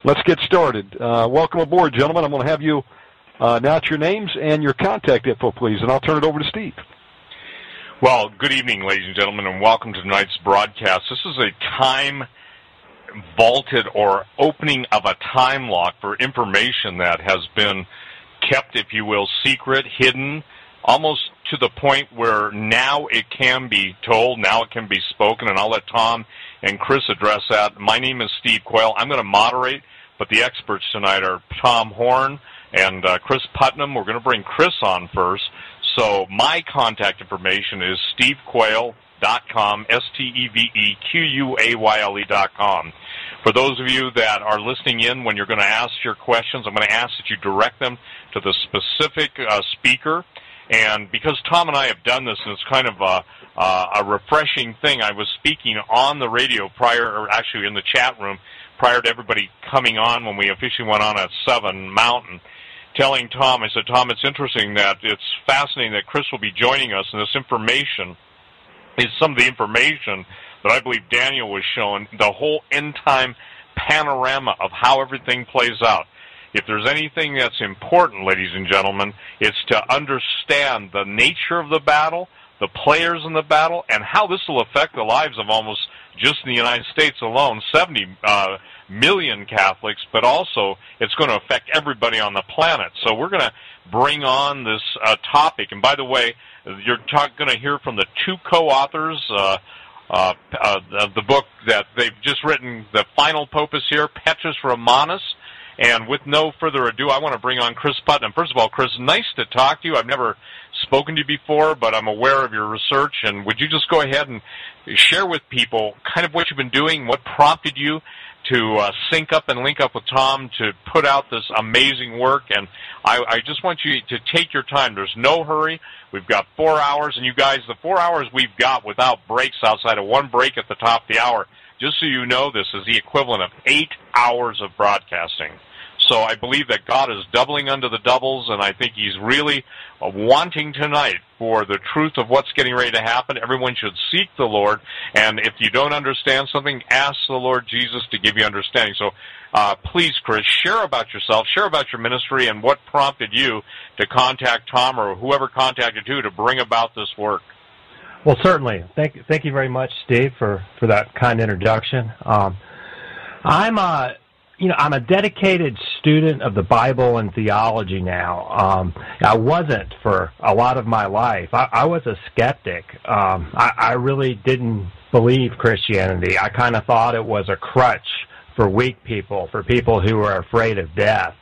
Let's get started. Welcome aboard, gentlemen. I'm going to have you announce your names and your contact info, please, and I'll turn it over to Steve. Well, good evening, ladies and gentlemen, and welcome to tonight's broadcast. This is a time-vaulted or opening of a time lock for information that has been kept, if you will, secret, hidden, almost to the point where now it can be told, now it can be spoken, and I'll let Tom and Chris address that. My name is Steve Quayle. I'm going to moderate, but the experts tonight are Tom Horn and Chris Putnam. We're going to bring Chris on first. So my contact information is stevequayle.com, stevequayle.com. For those of you that are listening in, when you're going to ask your questions, I'm going to ask that you direct them to the specific speaker. And because Tom and I have done this, and it's kind of a refreshing thing, I was speaking on the radio prior, or actually in the chat room, prior to everybody coming on when we officially went on at 7 Mountain, telling Tom, I said, Tom, it's interesting that it's fascinating that Chris will be joining us, and this information is some of the information that I believe Daniel was showing, the whole end-time panorama of how everything plays out. If there's anything that's important, ladies and gentlemen, it's to understand the nature of the battle, the players in the battle, and how this will affect the lives of almost, just in the United States alone, 70 million Catholics, but also it's going to affect everybody on the planet. So we're going to bring on this topic. And by the way, you're going to hear from the two co-authors of the book that they've just written, The Final Pope is Here, Petrus Romanus. And with no further ado, I want to bring on Chris Putnam. First of all, Chris, nice to talk to you. I've never spoken to you before, but I'm aware of your research. And would you just go ahead and share with people kind of what you've been doing, what prompted you to sync up and link up with Tom to put out this amazing work? And I just want you to take your time. There's no hurry. We've got 4 hours, and you guys, the 4 hours we've got without breaks outside of one break at the top of the hour, just so you know, this is the equivalent of 8 hours of broadcasting. So I believe that God is doubling unto the doubles, and I think He's really wanting tonight for the truth of what's getting ready to happen. Everyone should seek the Lord, and if you don't understand something, ask the Lord Jesus to give you understanding. So please, Chris, share about yourself, share about your ministry, and what prompted you to contact Tom or whoever contacted you to bring about this work. Well, certainly. Thank you very much, Steve, for that kind introduction. I'm a dedicated student of the Bible and theology now. I wasn't for a lot of my life. I was a skeptic. I really didn't believe Christianity. I kind of thought it was a crutch for weak people, for people who were afraid of death.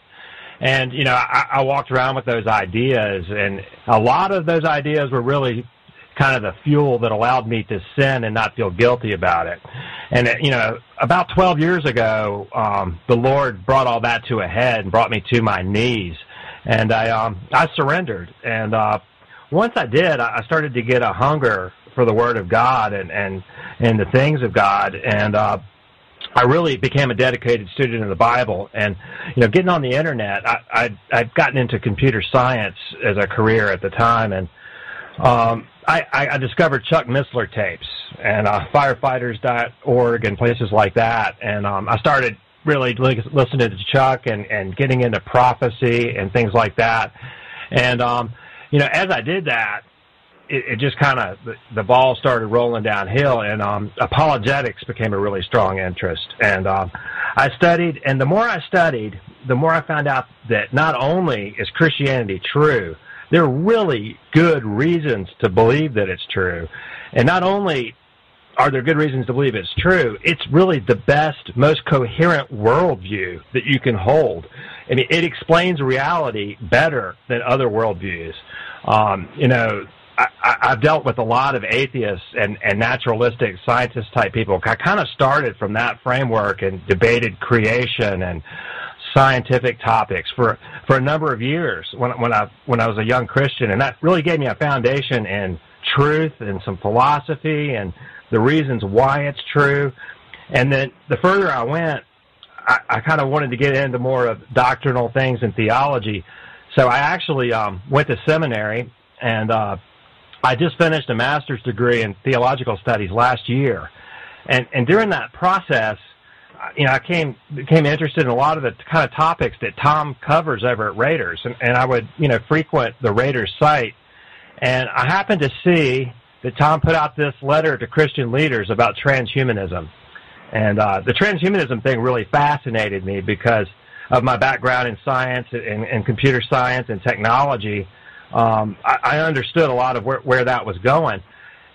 And, I walked around with those ideas, and a lot of those ideas were really kind of the fuel that allowed me to sin and not feel guilty about it. And, about 12 years ago, the Lord brought all that to a head and brought me to my knees. And I surrendered. And once I did, I started to get a hunger for the Word of God and the things of God. And I really became a dedicated student of the Bible. And, getting on the Internet, I'd gotten into computer science as a career at the time. And I discovered Chuck Missler tapes and firefighters.org and places like that. And I started really listening to Chuck and getting into prophecy and things like that. And, as I did that, it just kind of, the ball started rolling downhill, and apologetics became a really strong interest. And I studied, and the more I studied, the more I found out that not only is Christianity true, there are really good reasons to believe that it's true. And not only are there good reasons to believe it's true, it's really the best, most coherent worldview that you can hold. I mean, it explains reality better than other worldviews. I've dealt with a lot of atheists and naturalistic scientist-type people. I kind of started from that framework and debated creation and scientific topics for a number of years when I was a young Christian, and that really gave me a foundation in truth and some philosophy and the reasons why it's true. And then the further I went, I kind of wanted to get into more of doctrinal things and theology. So I actually went to seminary, and I just finished a master's degree in theological studies last year. And during that process, I became interested in a lot of the kind of topics that Tom covers over at Raiders, and I would, frequent the Raiders site, and I happened to see that Tom put out this letter to Christian leaders about transhumanism. And the transhumanism thing really fascinated me because of my background in science and computer science and technology. I understood a lot of where that was going.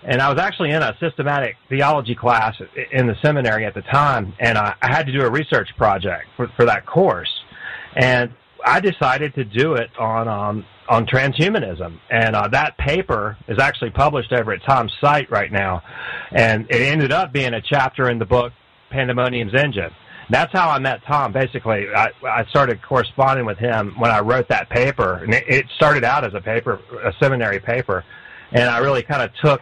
And I was actually in a systematic theology class in the seminary at the time, and I had to do a research project for that course. And I decided to do it on transhumanism. And that paper is actually published over at Tom's site right now. And it ended up being a chapter in the book Pandemonium's Engine. That's how I met Tom, basically. I started corresponding with him when I wrote that paper. And it started out as a seminary paper. And I really kind of took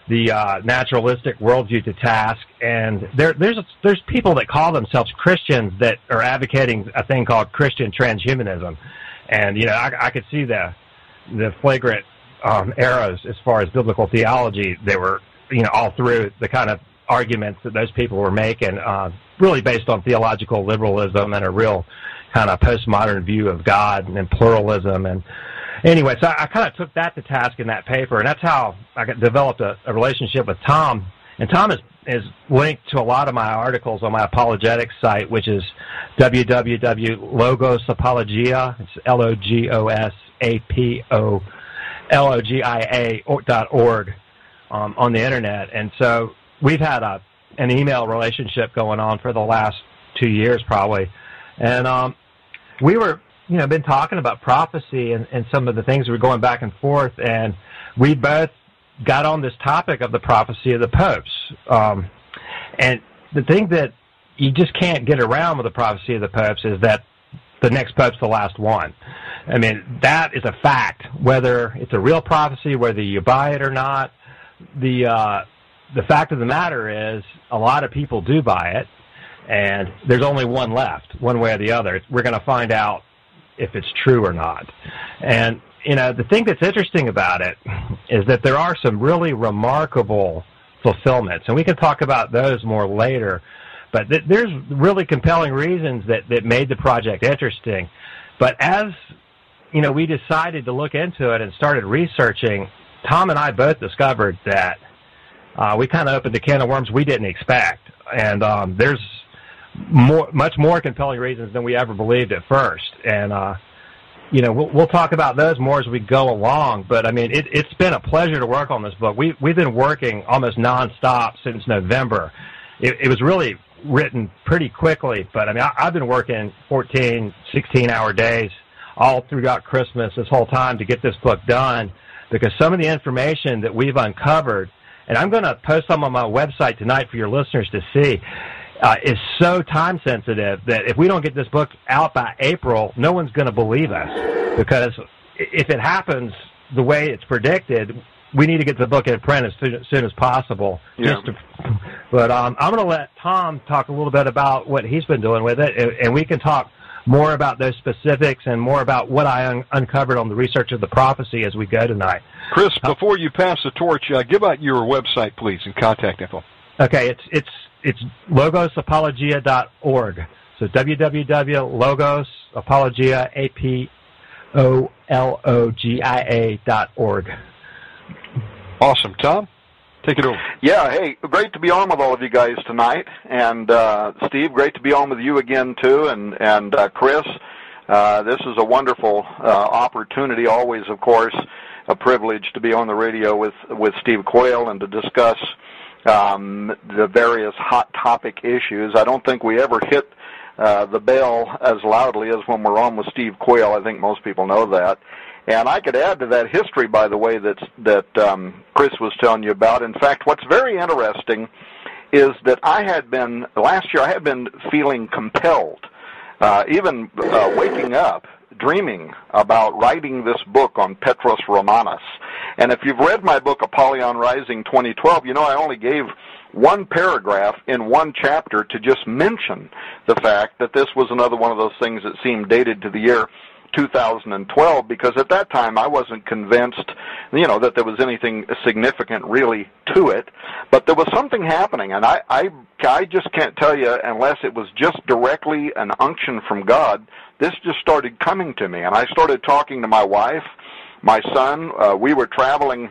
the naturalistic worldview to task. And there's people that call themselves Christians that are advocating a thing called Christian transhumanism. And, I could see the flagrant errors as far as biblical theology. They were, all through the kind of arguments that those people were making, really based on theological liberalism and a real kind of postmodern view of God and pluralism. And anyway, so I kind of took that to task in that paper, and that's how I developed a relationship with Tom. And Tom is linked to a lot of my articles on my apologetics site, which is www.logosapologia. It's LOGOSAPOLOGIA.org on the internet. And so we've had an email relationship going on for the last 2 years probably. And we were, been talking about prophecy and some of the things we were going back and forth, and we both got on this topic of the prophecy of the popes. And the thing that you just can't get around with the prophecy of the popes is that the next pope's the last one. I mean, that is a fact, whether it's a real prophecy, whether you buy it or not. The fact of the matter is a lot of people do buy it, and there's only one left, one way or the other. We're going to find out if it's true or not. And, the thing that's interesting about it is that there are some really remarkable fulfillments, and we can talk about those more later. But there's really compelling reasons that made the project interesting. But as, we decided to look into it and started researching, Tom and I both discovered that we kind of opened a can of worms we didn't expect. And there's much more compelling reasons than we ever believed at first. And, we'll talk about those more as we go along. But, I mean, it's been a pleasure to work on this book. We've been working almost nonstop since November. It was really written pretty quickly, but, I mean, I've been working 14, 16-hour days all throughout Christmas this whole time to get this book done, because some of the information that we've uncovered, and I'm going to post some on my website tonight for your listeners to see, is so time-sensitive that if we don't get this book out by April, no one's going to believe us. Because if it happens the way it's predicted, we need to get the book in print as soon as possible. Yeah. But I'm going to let Tom talk a little bit about what he's been doing with it, and we can talk more about those specifics and more about what I uncovered on the research of the prophecy as we go tonight. Chris, before you pass the torch, give out your website, please, and contact info. Okay, it's logosapologia.org. So www.logosapologia.org. Awesome. Tom, take it over. Yeah, hey, great to be on with all of you guys tonight. And Steve, great to be on with you again, too. And Chris, this is a wonderful opportunity, always, of course, a privilege to be on the radio with Steve Quayle and to discuss the various hot topic issues. I don't think we ever hit the bell as loudly as when we're on with Steve Quayle. I think most people know that. And I could add to that history, by the way, that Chris was telling you about. In fact, what's very interesting is that last year I had been feeling compelled, even waking up, dreaming about writing this book on Petrus Romanus. And if you've read my book, Apollyon Rising 2012, I only gave one paragraph in one chapter to just mention the fact that this was another one of those things that seemed dated to the year 2012, because at that time I wasn't convinced, that there was anything significant really to it. But there was something happening, and I just can't tell you unless it was just directly an unction from God. This just started coming to me, and I started talking to my wife, my son. We were traveling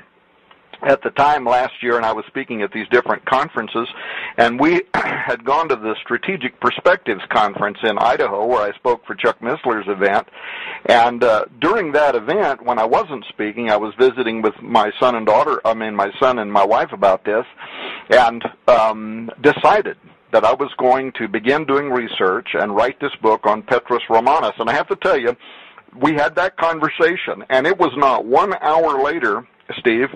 at the time last year, and I was speaking at these different conferences, and we had gone to the Strategic Perspectives Conference in Idaho, where I spoke for Chuck Missler's event. And during that event, when I wasn't speaking, I was visiting with my son and my wife about this, and decided that I was going to begin doing research and write this book on Petrus Romanus. And I have to tell you, we had that conversation, and it was not 1 hour later, Steve,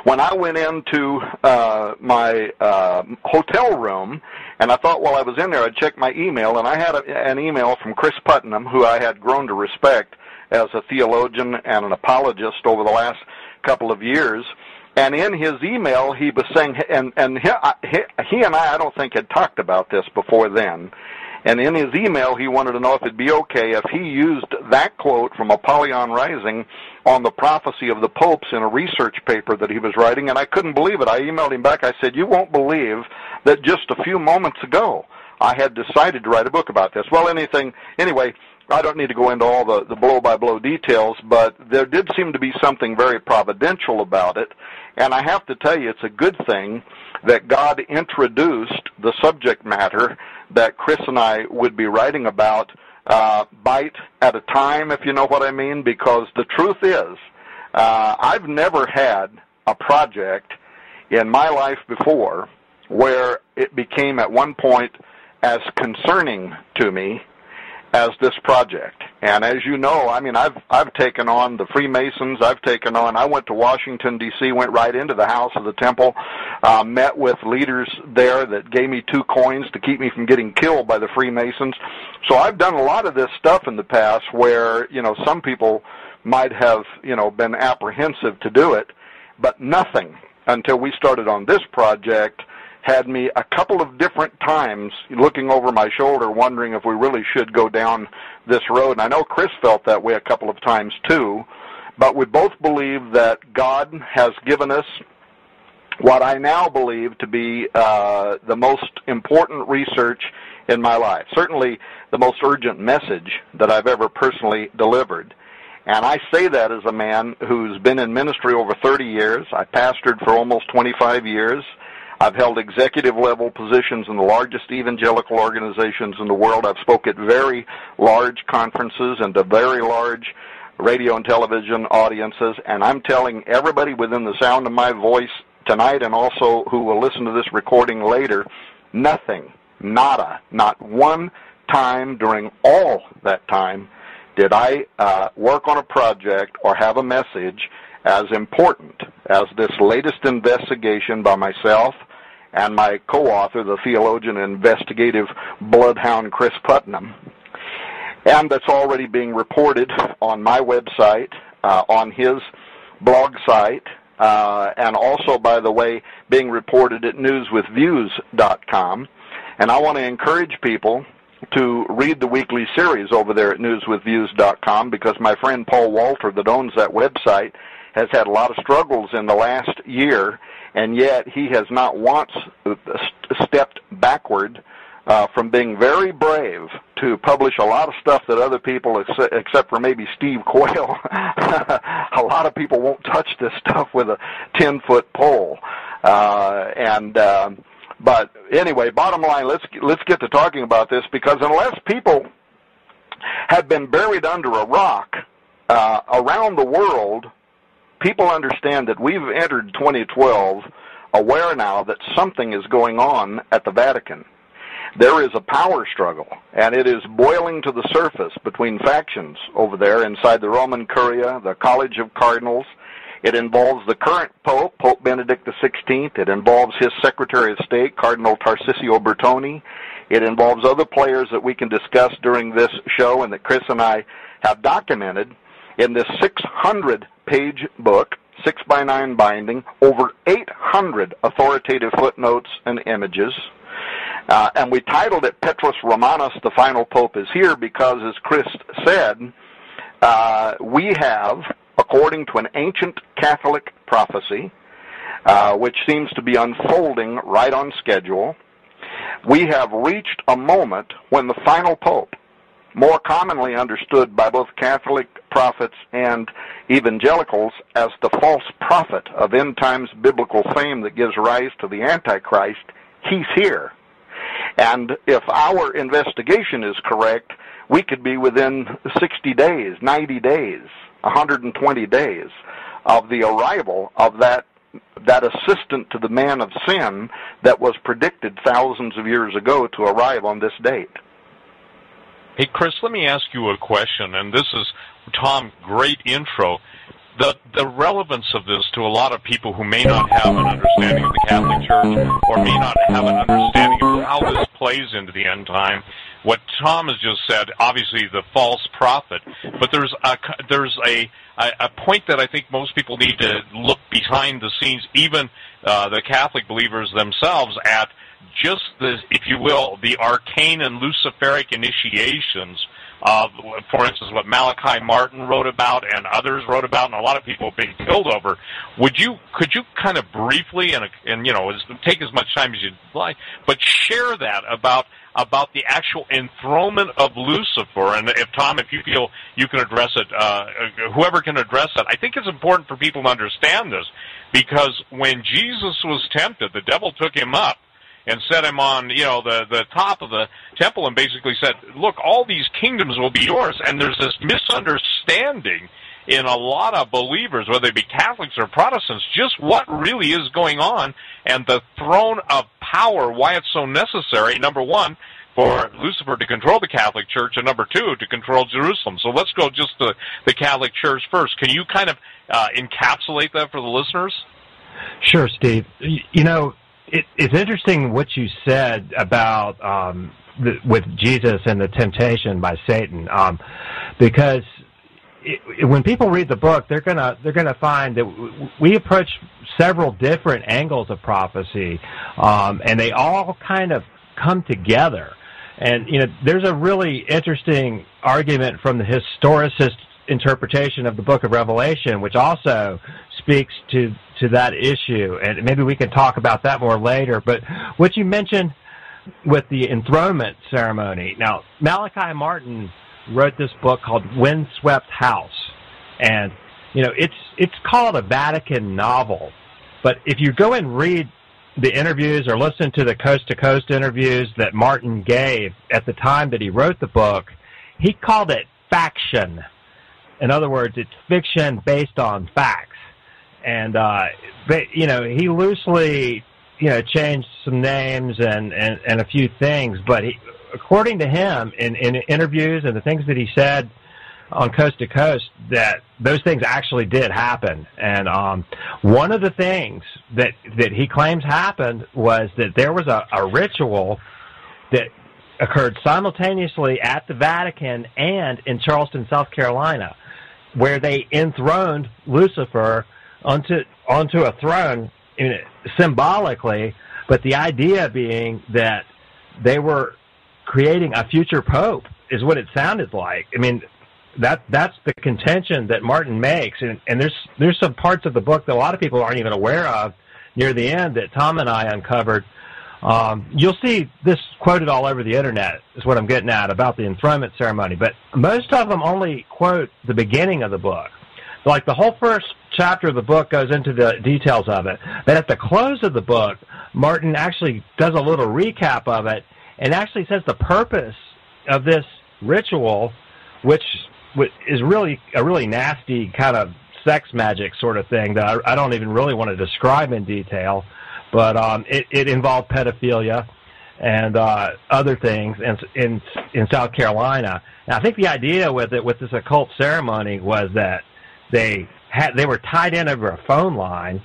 when I went into my hotel room, and I thought while I was in there I'd check my email, and I had an email from Chris Putnam, who I had grown to respect as a theologian and an apologist over the last couple of years. And in his email, he was saying, and he and I don't think had talked about this before then. And in his email, he wanted to know if it'd be okay if he used that quote from Apollyon Rising on the prophecy of the popes in a research paper that he was writing, and I couldn't believe it. I emailed him back. I said, you won't believe that just a few moments ago I had decided to write a book about this. Well, anyway, I don't need to go into all the blow-by-blow details, but there did seem to be something very providential about it, and I have to tell you it's a good thing that God introduced the subject matter that Chris and I would be writing about bite at a time, if you know what I mean, because the truth is, I've never had a project in my life before where it became at one point as concerning to me as this project. And as you know, I've taken on the Freemasons. I went to Washington, D.C., went right into the house of the temple, met with leaders there that gave me 2 coins to keep me from getting killed by the Freemasons. So I've done a lot of this stuff in the past where, some people might have, been apprehensive to do it, but nothing until we started on this project had me a couple of different times looking over my shoulder wondering if we really should go down this road. And I know Chris felt that way a couple of times too, but we both believe that God has given us what I now believe to be the most important research in my life, certainly the most urgent message that I've ever personally delivered. And I say that as a man who's been in ministry over 30 years. I pastored for almost 25 years. I've held executive-level positions in the largest evangelical organizations in the world. I've spoken at very large conferences and to very large radio and television audiences, and I'm telling everybody within the sound of my voice tonight and also who will listen to this recording later, nothing, nada, not one time during all that time did I work on a project or have a message as important as this latest investigation by myself and my co-author, the theologian and investigative bloodhound Chris Putnam. And that's already being reported on my website, on his blog site, and also, by the way, being reported at newswithviews.com. And I want to encourage people to read the weekly series over there at newswithviews.com, because my friend Paul Walter, that owns that website, has had a lot of struggles in the last year, and yet he has not once stepped backward from being very brave to publish a lot of stuff that other people, except for maybe Steve Quayle, a lot of people won't touch this stuff with a 10-foot pole. But anyway, bottom line, let's get to talking about this, because unless people have been buried under a rock around the world, people understand that we've entered 2012 aware now that something is going on at the Vatican. There is a power struggle, and it is boiling to the surface between factions over there inside the Roman Curia, the College of Cardinals. It involves the current Pope, Pope Benedict XVI. It involves his Secretary of State, Cardinal Tarcisio Bertoni. It involves other players that we can discuss during this show and that Chris and I have documented in this 600-page book, 6x9 binding, over 800 authoritative footnotes and images. And we titled it Petrus Romanus, the Final Pope is Here, because, as Chris said, we have, according to an ancient Catholic prophecy, which seems to be unfolding right on schedule, we have reached a moment when the final pope, more commonly understood by both Catholic prophets and evangelicals as the false prophet of end times biblical fame that gives rise to the Antichrist, he's here. And if our investigation is correct, we could be within 60 days, 90 days, 120 days of the arrival of that assistant to the man of sin that was predicted thousands of years ago to arrive on this date. Hey, Chris, let me ask you a question, and this is, Tom, great intro. The relevance of this to a lot of people who may not have an understanding of the Catholic Church or may not have an understanding of how this plays into the end time. What Tom has just said, obviously the false prophet, but there's a point that I think most people need to look behind the scenes, even the Catholic believers themselves, at just the, if you will, the arcane and Luciferic initiations of, for instance, what Malachi Martin wrote about and others wrote about, and a lot of people have been killed over. Could you kind of briefly and take as much time as you'd like, but share that about the actual enthronement of Lucifer? And if Tom, if you feel you can address it, whoever can address it, I think it's important for people to understand this, because when Jesus was tempted, the devil took him up and set him on, the top of the temple and basically said, look, all these kingdoms will be yours. And there's this misunderstanding in a lot of believers, whether they be Catholics or Protestants, just what really is going on and the throne of power, why it's so necessary, number one, for Lucifer to control the Catholic Church, and number two, to control Jerusalem. So let's go just to the Catholic Church first. Can you kind of encapsulate that for the listeners? Sure, Steve. It's interesting what you said about with Jesus and the temptation by Satan, because when people read the book, they're gonna find that we approach several different angles of prophecy, and they all kind of come together. And there's a really interesting argument from the historicist interpretation of the book of Revelation, which also speaks to that issue, and maybe we can talk about that more later. But what you mentioned with the enthronement ceremony, now Malachi Martin wrote this book called Windswept House, and it's called a Vatican novel, but if you go and read the interviews or listen to the coast-to-coast interviews that Martin gave at the time that he wrote the book, he called it faction. In other words, it's fiction based on facts. And, he loosely, changed some names and a few things, but according to him, in interviews and the things that he said on Coast to Coast, that those things actually did happen. And one of the things that he claims happened was that there was a ritual that occurred simultaneously at the Vatican and in Charleston, South Carolina, where they enthroned Lucifer onto a throne, symbolically, but the idea being that they were creating a future pope, is what it sounded like. I mean, that's the contention that Martin makes, and there's some parts of the book that a lot of people aren't even aware of near the end that Tom and I uncovered. You'll see this quoted all over the internet, is what I'm getting at, about the enthronement ceremony, but most of them only quote the beginning of the book. Like the whole first chapter of the book goes into the details of it, but at the close of the book, Martin actually does a little recap of it and actually says the purpose of this ritual, which is really a really nasty kind of sex magic sort of thing that I don't even really want to describe in detail, but it involved pedophilia and other things in South Carolina. And I think the idea with this occult ceremony was that they were tied in over a phone line,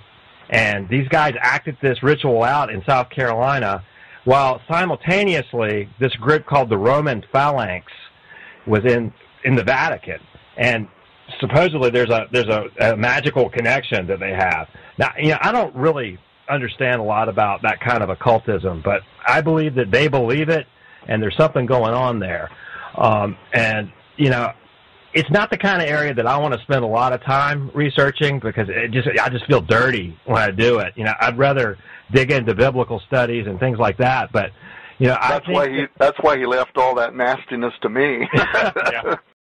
and these guys acted this ritual out in South Carolina, while simultaneously this group called the Roman Phalanx was in the Vatican, and supposedly there's a magical connection that they have. Now, I don't really understand a lot about that kind of occultism, but I believe that they believe it, and there's something going on there. And, you know, it's not the kind of area that I want to spend a lot of time researching because I just feel dirty when I do it. You know, I'd rather dig into biblical studies and things like that, but, you know, that's why he left all that nastiness to me. Yeah.